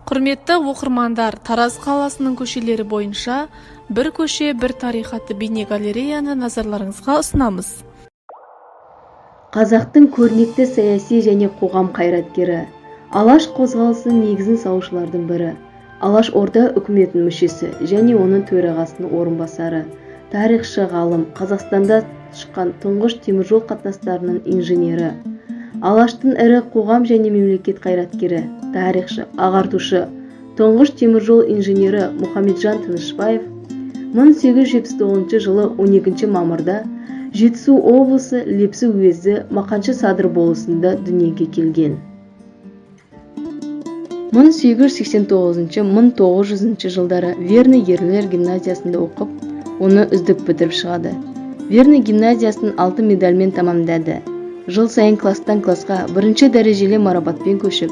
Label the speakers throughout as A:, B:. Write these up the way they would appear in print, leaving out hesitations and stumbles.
A: Құрметті оқырмандар, Тараз қаласының көшелері бойынша бір көше, бір тарих атты бейнегалереяны назарларыңызға ұсынамыз.
B: Қазақтың көрнекті саяси және қоғам қайраткері, Алаш қозғалысының негізін салушылардың бірі, Алаш Орда үкіметінің мүшесі және оның төрағасының орынбасары, тарихшы ғалым, Қазақстанда шыққан тұңғыш теміржол қатынастарының инженері, Алаштың ірі қоғам және мемлекет қайраткері, тарихшы, ағартушы, тұңғыш теміржол инженері Мұхамеджан Тынышбаев 1879 жылы 12 мамырда Жетісу облысы Лепсі уезі Мақаншы Садыр болысында дүниеге келген. 1889-1900 жылдары Верный ерлер гимназиясында оқып, оны үздік бітіріп шығады. Верный гимназиясын 6 медальмен тамамдады. Жыл сайын класстан классқа бірінші дәрежелі марапатпен көшіп,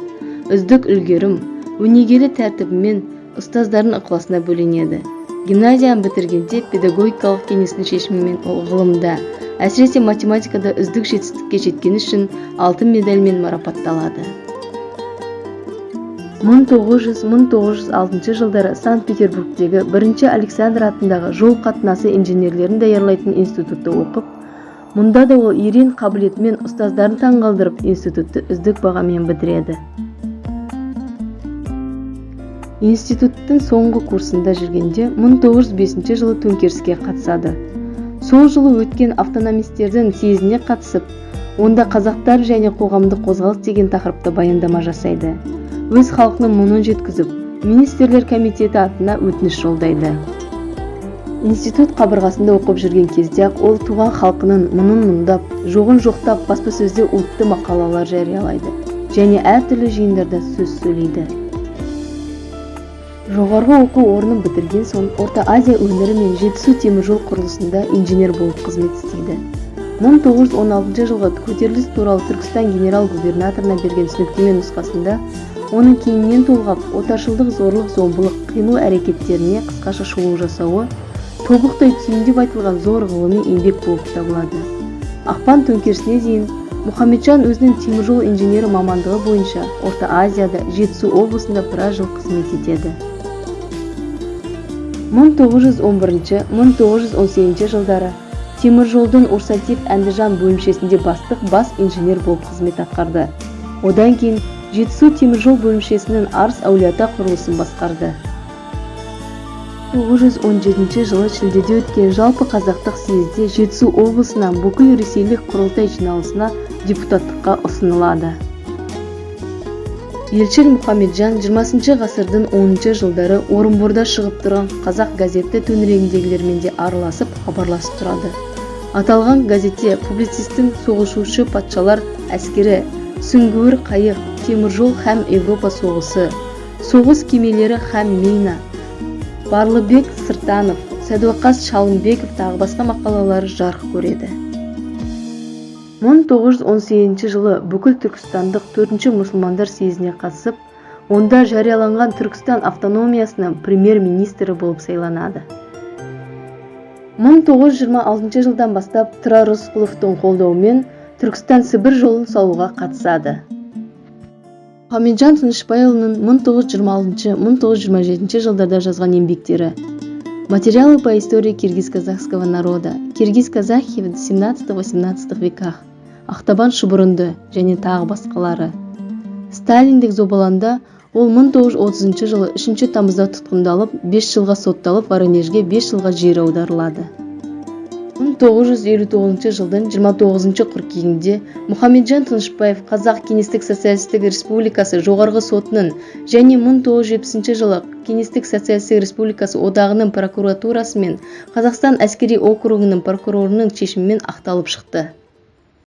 B: үздік үлгерім, өнегелі тәртібімен ұстаздардың ықыласына бөленеді. Гимназияны бітіргенде педагогикалық кеңестің шешімімен ғылымда, әсіресе математикада үздік жетістікке жеткені үшін алтын медальмен марапатталады. 1900-1906 жылдары Санкт-Петербургтегі бірінші Александр атындағы жол қатынасы инженерлерін даярлайтын институтта оқып, мұнда да ол ерен қабілетімен ұстаздарын таңғалдырып, институтты үздік бағамен бітіреді. Институттың соңғы курсында жүргенде 1905 жылы төңкеріске қатысады. Сол жылы өткен автономистердің съезіне қатысып, онда қазақтар және қоғамдық қозғалыс деген тақырыпта баяндама жасайды. Өз халқының мұңын жеткізіп, министрлер комитеті атына өтініш жолдайды. Институт қабырғасында оқып жүрген кезде ол туған халқының мұңын мұңдап, жоғын жоқтап, баспасөзде ұлтты мақалалар жариялайды және әртүрлі жиындарда сөз сөйлейді. Жоғарғы оқу орнын бітірген соң Орта Азия өңірі мен Жетісу теміржол құрылысында инженер болып қызмет істейді. 1916 жылғы көтеріліс туралы Түркістан генерал-губернаторына берген түсініктеме нұсқасында оның кеңінен толғап, отаршылдық, зорлық, зомбылық, қимыл әрекеттеріне қысқаша шолу жасауы тобықтай түйіндеп айтылған зор ғылыми еңбек болып табылады. Ақпан төңкерісіне дейін Мұхамеджан өзінің теміржол инженері мамандығы бойынша Орта Азияда Жетісу облысында біраз жыл қызмет етеді. 1911-1918 жылдары теміржолдың Урсатив-Әндіжан бөлімшесінде бастық бас инженер болып қызмет атқарды. Одан кейін Жетісу теміржол бөлімшесінің Арыс Әулиеата құрылысын басқарды. 1917 жылы шілдеде өткен жалпы қазақтық съезде Жетісу облысынан бүкіл ресейлік құрылтай жиналысына депутаттыққа ұсынылады. Елшіл Мұхамеджан 20 ғасырдың 10 жылдары Орынборда шығып тұрған қазақ газеті төңірегіндегілермен де араласып, хабарласып тұрады. Аталған газетте публицистің соғысушы патшалар әскері, сүңгуір қайық, теміржол һәм Европа соғысы, соғыс кемелері һәм Мейна, Барлыбек Сыртанов, Сәдуақас Шалымбеков тағы басқа мақалалары жарық көреді. 1918 жылы бүкіл Түркістандық 4-ші мұсылмандар съезіне қатысып, онда жарияланған Түркістан автономиясының премьер-министрі болып сайланады. 1926 жылдан бастап Тұрар Рысқұловтың қолдауымен Түркістан Сібір жолын салуға қатысады. Мұхамеджан Тынышбайұлының 1926-1927 жылдарда жазған еңбектері: Материалы по истории киргиз-казахского народа, Киргиз-казахи в 17-18 веках, Ақтабан шұбырынды және тағы басқалары. Сталиндік зобаланда ол 1930 жылы 3 тамызда тұтқындалып, 5 жылға сотталып, Воронежге 5 жылға жер аударылады. 1959 жылдың 29 қыркүйегінде Мұхамеджан Тынышбаев Қазақ Кеңестік Социалистік Республикасы жоғарғы сотының және 1970 жылы Кеңестік Социалистік Республикасы одағының прокуратурасы мен Қазақстан әскери округінің прокурорының шешімімен ақталып шықты.